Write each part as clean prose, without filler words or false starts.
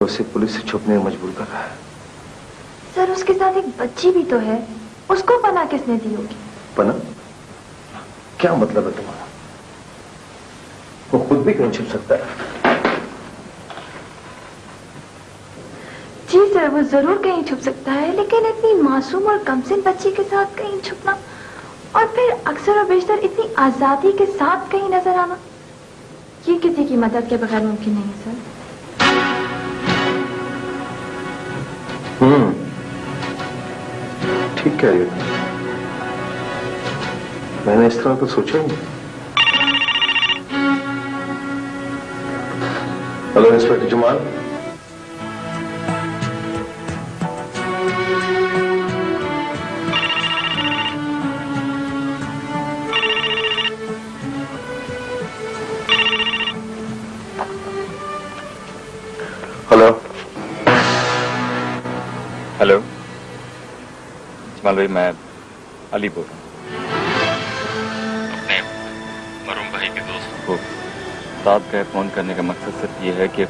उसे पुलिस से छुपने में मजबूर कर रहा है। सर उसके साथ एक बच्ची भी तो है, उसको पनाह किसने दी होगी? पनाह? क्या मतलब है तुम्हारा? वो खुद भी कहीं छुप सकता है। जी सर, वो जरूर कहीं छुप सकता है, लेकिन इतनी मासूम और कमसिन बच्ची के साथ कहीं छुपना और फिर अक्सर और बेशतर इतनी आजादी के साथ कहीं नजर आना, ये किसी की मदद के बगैर मुमकिन नहीं है सर। ठीक कह रही हो। मैंने इस तरह तो सोचा ही नहीं। Hello inspector Jamal. Hello. Hello Jamal भाई, मैं अली बोल रहा हूँ। अपने मरूम भाई के दोस्त को साथ गए फोन करने का मकसद सिर्फ ये है कि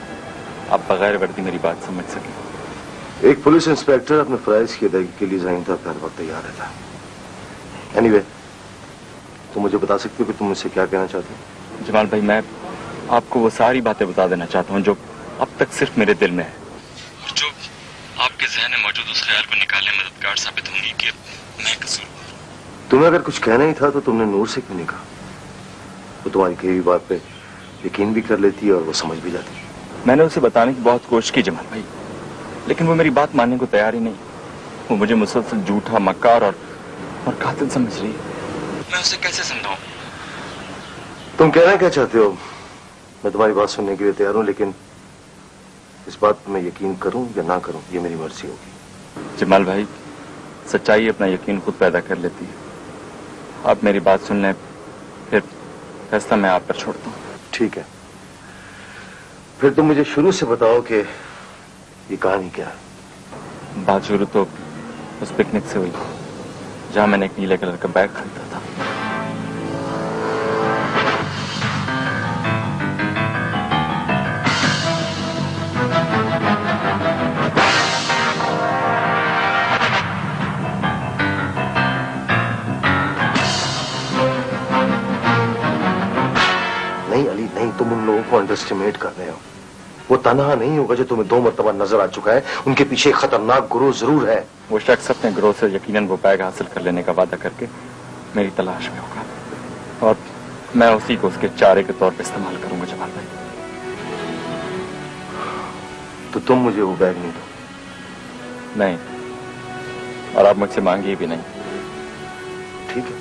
आप बगैर वर्दी मेरी बात समझ सकें। एक पुलिस इंस्पेक्टर अपने फराइज की अदायगी के लिए ज़ाहिदा पे हर वक्त तैयार रहता है। एनीवे, तुम मुझे बता सकते हो कि तुम मुझसे क्या कहना चाहते हो? जमाल भाई, मैं आपको वो सारी बातें बता देना चाहता हूँ जो अब तक सिर्फ मेरे दिल में है, और जो आपके जहन में मौजूद उस ख्याल को निकालने में मददगार साबित होंगी कि मैं कसूरवार। तुम्हें अगर कुछ कहना ही था तो तुमने नूर से क्यों नहीं कहा? वो तुम्हारी कही हुई बात पे यकीन भी कर लेती और वो समझ भी जाती। मैंने उसे बताने की बहुत कोशिश की जमाल भाई, लेकिन वो मेरी बात मानने को तैयार ही नहीं। वो मुझे मुसलसल झूठा, मक्कार और कातिल समझ रही है। मैं उसे कैसे समझाऊं? तुम कहना क्या चाहते हो? मैं तुम्हारी बात सुनने के लिए तैयार हूं, लेकिन इस बात पर मैं यकीन करूं या ना करूं ये मेरी मर्जी होगी। जमाल भाई, सच्चाई अपना यकीन खुद पैदा कर लेती है। आप मेरी बात सुन लें, फिर फैसला मैं आप पर छोड़ता हूँ। ठीक है, फिर तुम मुझे शुरू से बताओ कि ये कहानी क्या है। बात शुरू तो उस पिकनिक से हुई जहां मैंने एक नीले कलर का बैग खरीदा था। नहीं अली नहीं, तुम उन लोगों को अंडरस्टिमेट कर रहे हो। वो तनहा नहीं होगा जो तुम्हें 2 मरतबा नजर आ चुका है। उनके पीछे एक खतरनाक गुरु जरूर है। वो शख्स अपने ग्रोह से यकीनन वो बैग हासिल कर लेने का वादा करके मेरी तलाश में होगा, और मैं उसी को उसके चारे के तौर पे इस्तेमाल करूंगा। जमाल भाई, तो तुम मुझे वो बैग नहीं दो? नहीं, और आप मुझसे मांगिए भी नहीं। ठीक है,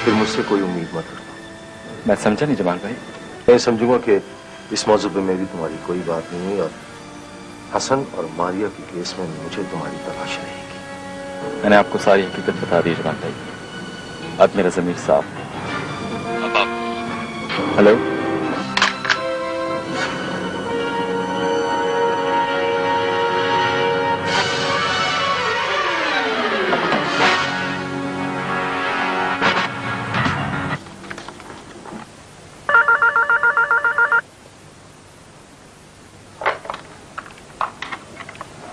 फिर मुझसे कोई उम्मीद मत रखना। मैं समझा नहीं जमाल भाई। मैं समझूंगा कि इस मौजू पे मेरी तुम्हारी कोई बात नहीं है, और हसन और मारिया के केस में मुझे तुम्हारी तलाश रहेगी। मैंने आपको सारी हकीकत बता दी जमाल भाई, अब मेरा ज़मीर साफ। अब आप हेलो।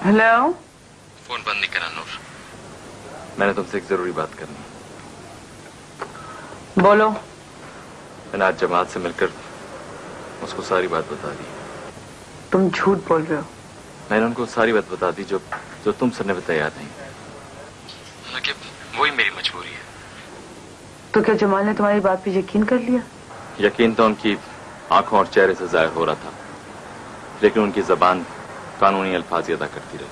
हेलो। फोन बंद नहीं करा नूर, मैंने तुमसे एक जरूरी बात करनी है। बोलो। मैंने आज जमात से मिलकर उसको सारी बात बता दी। तुम झूठ बोल रहे हो? मैंने उनको सारी बात बता दी जो तुम सुनने में तैयार नहीं, कि वही मेरी मजबूरी है। तो क्या जमाल ने तुम्हारी बात पे यकीन कर लिया? यकीन तो उनकी आंखों और चेहरे से जाहिर हो रहा था, लेकिन उनकी जबान कानूनी अल्फाज अदा करती रही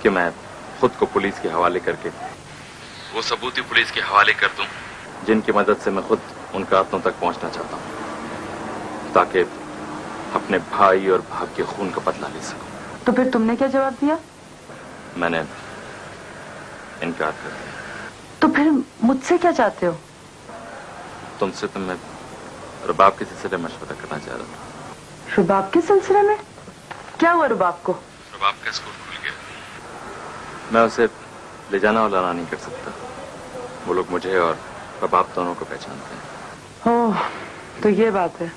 कि मैं खुद को पुलिस के हवाले करके वो सबूत ही पुलिस के हवाले कर दूं जिनकी मदद से मैं खुद उन कातलों तक पहुंचना चाहता हूं, ताकि अपने भाई और भाग के खून का बदला ले सकूं। तो फिर तुमने क्या जवाब दिया? मैंने इनकार कर दिया। तो फिर मुझसे क्या चाहते हो? तुमसे तो मैं रुबाब के सिलसिले में मशवरा करना चाह रहा था। रुबाब के सिलसिले में? क्या हुआ रुबाब को? रुबाब का स्कूल खुल गया, मैं उसे ले जाना और लाना नहीं कर सकता। वो लोग मुझे और रुबाब दोनों को पहचानते हैं। ओह, तो ये बात है।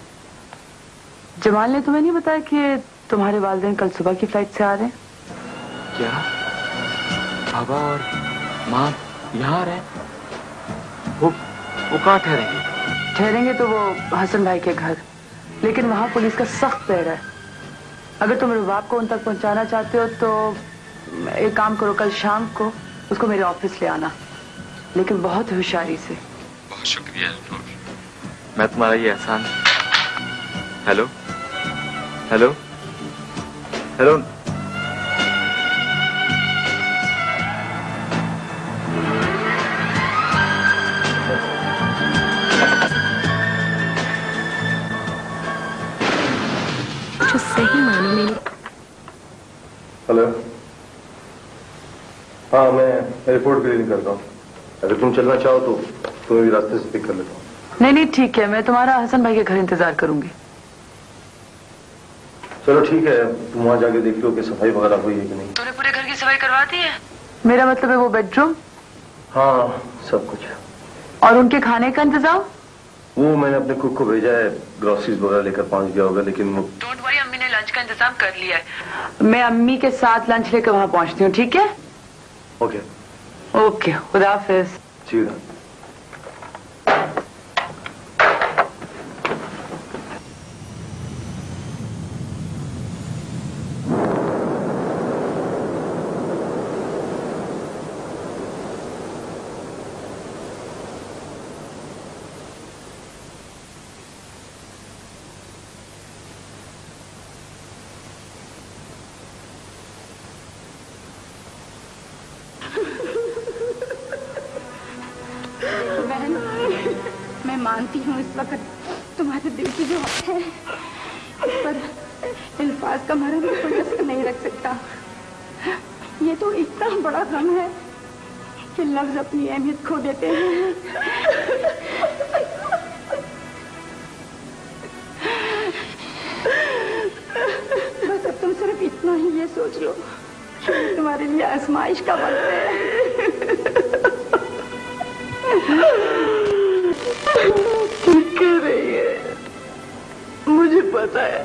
जमाल ने तुम्हें नहीं बताया कि तुम्हारे वालिदैन कल सुबह की फ्लाइट से आ रहे हैं। क्या बाबा और माँ यहाँ आ रहे हैं? वो कहाँ ठहरेंगे? ठहरेंगे तो वो हसन भाई के घर, लेकिन वहाँ पुलिस का सख्त पहरा है। अगर तुम रुबाब को उन तक पहुँचाना चाहते हो तो एक काम करो, कल शाम को उसको मेरे ऑफिस ले आना, लेकिन बहुत होशियारी से। बहुत शुक्रिया नूर, मैं तुम्हारा ये एहसान। Hello hello hello. जो सही मानों में हेलो। हाँ, मैं एयरपोर्ट के लिए निकलता हूँ। अगर तुम चलना चाहो तो तुम्हें भी रास्ते से पिक कर लेता हूँ। नहीं ठीक है, मैं तुम्हारा हसन भाई के घर इंतजार करूंगी। चलो ठीक है, तुम वहां जाके देख लो कि सफाई वगैरह हुई है कि नहीं। तूने पूरे घर की सफाई करवा दी है? मेरा मतलब है वो बेडरूम। हाँ, सब कुछ। और उनके खाने का इंतजाम? वो मैंने अपने कुक को भेजा है, ग्रोसरीज वगैरह लेकर पहुंच गया होगा, लेकिन वो डोंट वरी, अम्मी ने लंच का इंतजाम कर लिया है। मैं अम्मी के साथ लंच लेकर वहां पहुंचती हूँ, ठीक है? ओके ओके, खुदा हाफिज। ठीक है। मैं मानती हूँ इस वक्त तुम्हारे दिल की जो है, पर अल्फाज का मरहम बर्दाश्त नहीं रख सकता। ये तो इतना बड़ा गम है कि लफ्ज अपनी अहमियत खो देते हैं। बस अब तुम सिर्फ इतना ही ये सोच लो कि तुम्हारे लिए आजमाइश का वक्त है। कर रही है, मुझे पता है,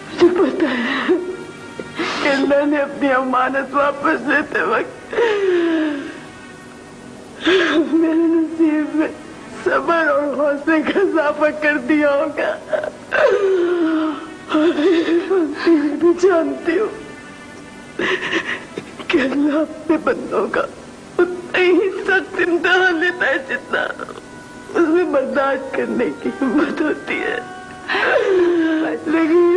मुझे पता है कि अल्लाह ने अपनी अमानत वापस लेते वक्त मेरे नसीब में सब्र और हौसले का इजाफा कर दिया होगा। मैं भी जानती हूँ कि अल्लाह अपने बंदों का उतना ही सख्त इम्तिहान लेता है जितना उसमें बर्दाश्त करने की हिम्मत होती है। लेकिन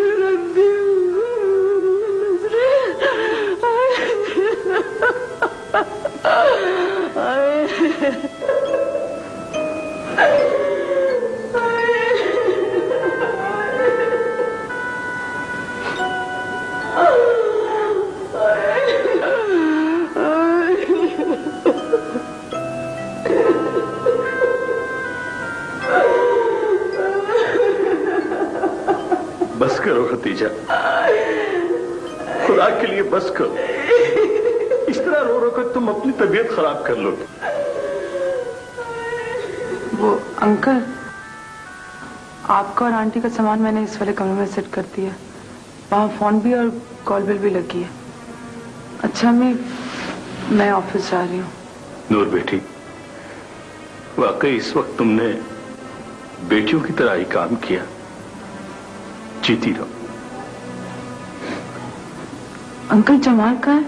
बस करो खतीजा, खुदा के लिए बस करो। इस तरह रो रो कर तुम अपनी तबीयत खराब कर लोगे। वो अंकल, आपका और आंटी का सामान मैंने इस वाले कमरे में सेट कर दिया। वहाँ फोन भी और कॉल बिल भी लगी है। अच्छा मैं ऑफिस जा रही हूँ। नूर बेटी, वाकई इस वक्त तुमने बेटियों की तरह ही काम किया। जीती रहो। अंकल जमाल कहाँ है?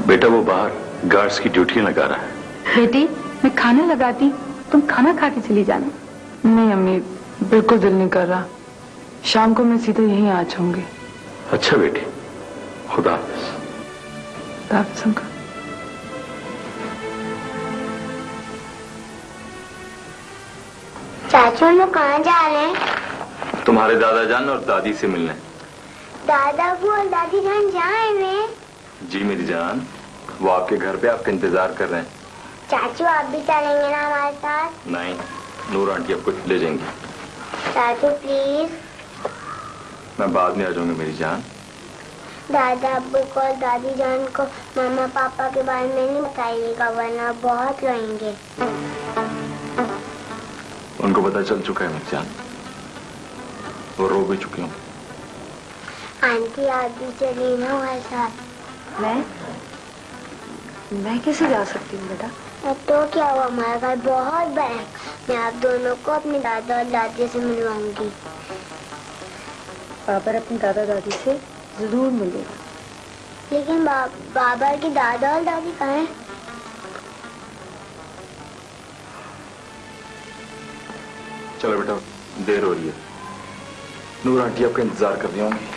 बेटा वो बाहर गार्ड्स की ड्यूटियां लगा रहा है। बेटी, मैं खाना लगाती, तुम खाना खा के चली जाना। नहीं अम्मी, बिल्कुल दिल नहीं कर रहा। शाम को मैं सीधे यहीं आ जाऊंगी। अच्छा बेटी, खुदा हाफिज। खुदा हाफिज अंकल। चाचू लोग कहाँ जा रहे हैं? तुम्हारे दादा जान और दादी से मिलने। दादा वो और दादी जान जाए वे? जी मेरी जान, वो आपके घर पे आपका इंतजार कर रहे हैं। चाचू आप भी चलेंगे ना हमारे साथ? नहीं, नूर आंटी आपको ले जाएंगी। चाचू प्लीज। मैं बाद में आ जाऊंगी मेरी जान। दादा अब्बू को और दादी जान को मामा पापा के बारे में नहीं बताइएगा, वरना बहुत रोएंगे। उनको पता चल चुका है मेरी जान। वो रो भी चुकी हूँ। आंटी आदि चली ना हमारे साथ। मैं कैसे जा सकती हूँ बेटा? तो क्या हुआ, हमारा घर बहुत बड़ा है। मैं आप दोनों को अपने दादा और दादी से मिलवाऊंगी। बाबर अपने दादा दादी से जरूर मिलेगा। लेकिन बाबर की दादा और दादी कहाँ हैं? चलो बेटा, देर हो रही है। नूर आंटी आपका इंतजार कर रही होंगी।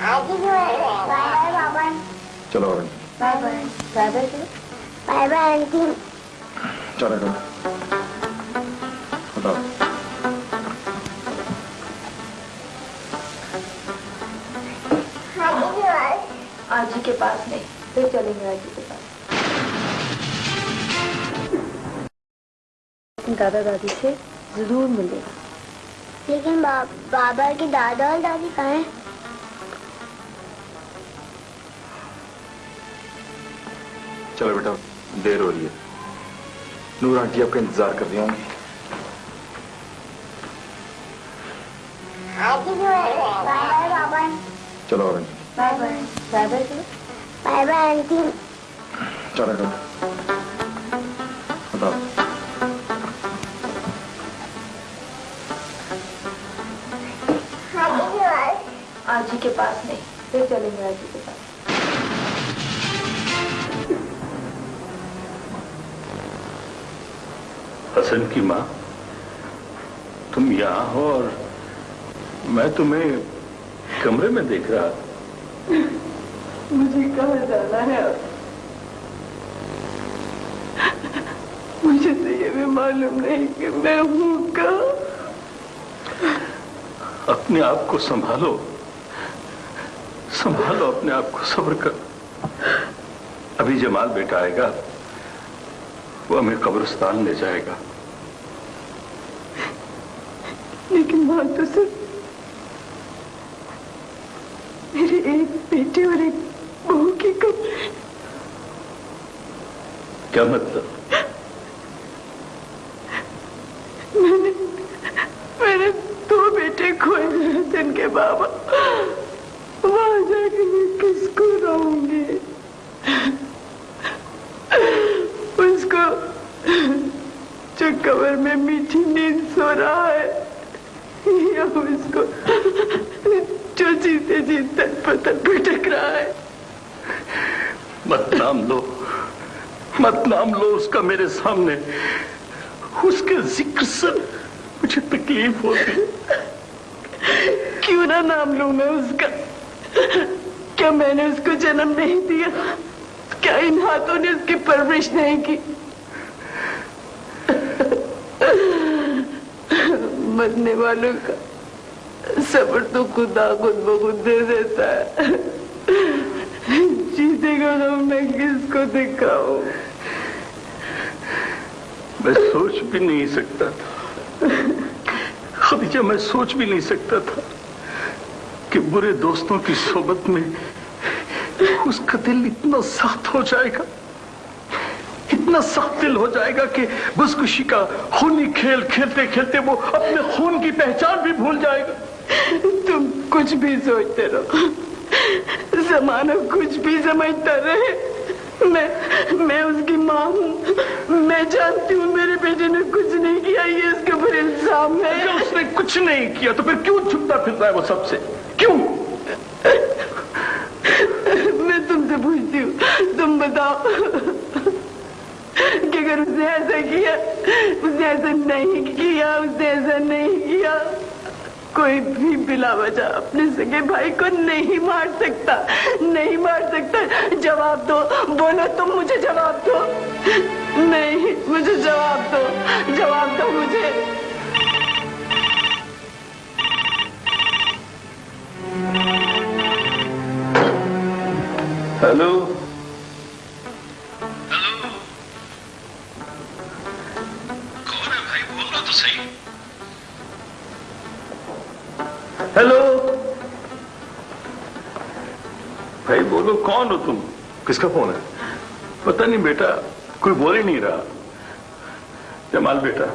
बाय बाय बाबा। चलो और bye bye bye bye bye bye aunty. चलो बेटा, बताओ। आजी के पास नहीं, फिर चलेंगे आजी के पास। दादा दादी से जरूर मिलेगा। लेकिन बाबर की दादा और दादी कहाँ हैं? चलो बेटा, देर हो रही है। नूर आंटी आपका इंतजार कर रही होंगी। बाय बाय बाबा। चलो और bye bye bye bye bye bye aunty. चलो बेटा, बताओ। आजी के पास नहीं, फिर चलेंगे आजी के पास। हसन की माँ, तुम यहाँ हो और मैं तुम्हें कमरे में देख रहा था। मुझे कहाँ जाना है अब? मुझे तो ये भी मालूम नहीं कि मैं हूँ कहाँ। अपने आप को संभालो, संभालो अपने आप को, सब्र कर। अभी जमाल बेटा आएगा, वो हमें कब्रिस्तान ले जाएगा। लेकिन वहां तो सिर्फ मेरे एक बेटे और एक बहू की कब्र है। क्या मतलब? मैंने 2 बेटे खोए हैं, जिनके बाबा। वहां जाके मैं किसको रहूंगी? उसको जो कब्र में मीठी नींद सो रहा है, या उसको जो जीते जीते पत्थर भटक रहा है। मत नाम लो, मत नाम लो उसका मेरे सामने। उसके जिक्र से मुझे तकलीफ होती। क्यों ना नाम लूं मैं उसका? क्या मैंने उसको जन्म नहीं दिया? क्या इन हाथों ने उसकी परवरिश नहीं की? मरने वालों का सब्र तो खुदा खुद ब खुद दे देता है। जीते को तो मैं किसको दिखाऊं? मैं सोच भी नहीं सकता था खदीजा, मैं सोच भी नहीं सकता था कि बुरे दोस्तों की सोबत में उसका दिल इतना सख्त हो जाएगा, इतना सख्त दिल हो जाएगा कि बसकुशी का खूनी खेल खेलते खेलते वो अपने खून की पहचान भी भूल जाएगा। तुम कुछ भी सोचते रहो, जमाना कुछ भी समझता रहे, मैं उसकी माँ हूँ। मैं जानती हूँ मेरे बेटे ने कुछ नहीं किया, ये इसके ऊपर इल्जाम है। अगर उसने कुछ नहीं किया तो फिर क्यों छुपता फिर रहा है वो सबसे? क्यों? मैं तुमसे पूछती हूँ, तुम बताओ कि अगर उसने ऐसा किया, उसने ऐसा नहीं किया, उसने ऐसा नहीं किया, कोई भी बिला वजह अपने सगे भाई को नहीं मार सकता, नहीं मार सकता। जवाब दो, बोलो तुम मुझे जवाब दो। नहीं, मुझे जवाब दो, जवाब दो मुझे। हेलो, कौन है भाई? बोलो तो सही। हेलो भाई, बोलो कौन हो तुम? किसका फोन है? पता नहीं बेटा, कोई बोल ही नहीं रहा। जमाल बेटा,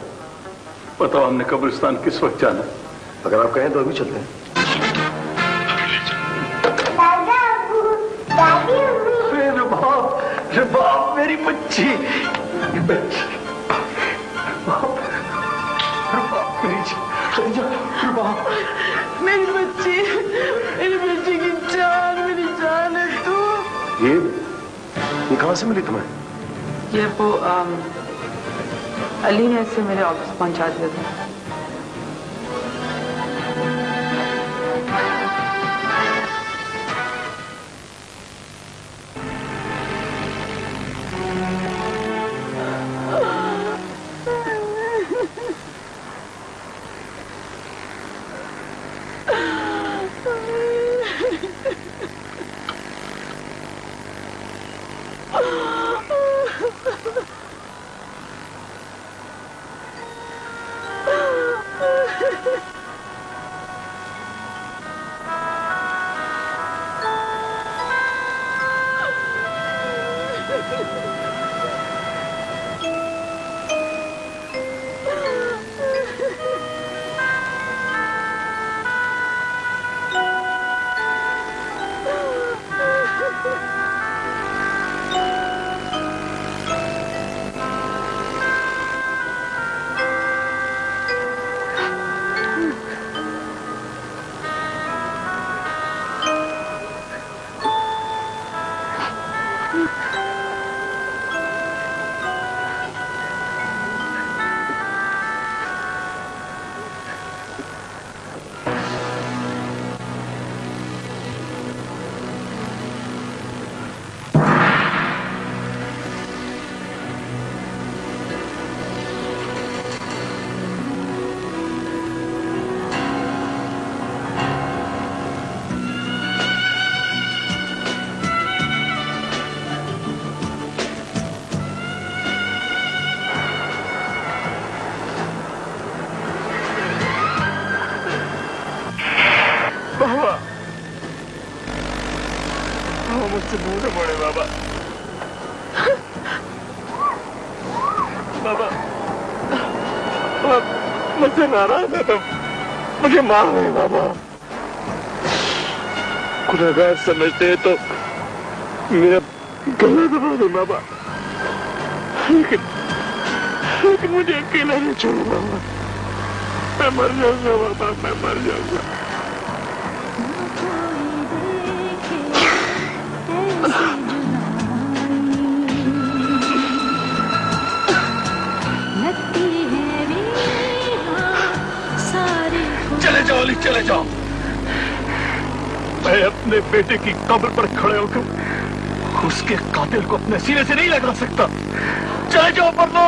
बताओ हमने कब्रिस्तान किस वक्त जाना है? अगर आप कहें तो अभी चलते हैं। दादा अबू, दादी अम्मी। अरे बाप मेरी बच्ची, ये बच्ची, बाप, अरे बाप मेरी खदीजा, अरे बाप, मेरी बच्ची की जान, मेरी जान है तू। ये कहां से मिली तुम्हें? ये वो अली ने इसे मेरे ऑफिस पहुंचा दिया था। मुझसे दूर से पड़े बाबा, बाबा, मुझसे नाराज है तुम, मुझे मार रहे बाबा। गुनहगार समझते हैं तो मेरा गला दबा दो बाबा, लेकिन मुझे अकेला नहीं छोड़ो बाबा, मैं मर जाऊंगा बाबा, मैं मर जाऊंगा। चले जाओ अली, चले जाओ। मैं अपने बेटे की कब्र पर खड़े होकर उसके कातिल को अपने सीने से नहीं लगा सकता। चले जाओ परनो।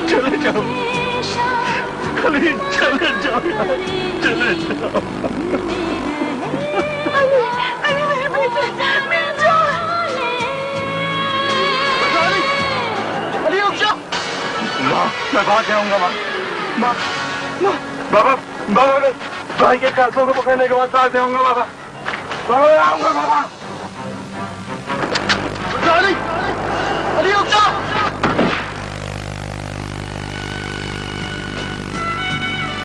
चले जाओ अली, चले जाओ यार, चले जाओ। अली मेरे बेटे, मेरी जान। अली रुक जाओ। माँ, मैं भाग जाऊंगा माँ, माँ, माँ, बाबा, बाबा मैं भाई के कातलों को पकड़ने के बाद भाग जाऊंगा बाबा, बाबा मैं आऊंगा बाबा। अली, अली रुक जाओ।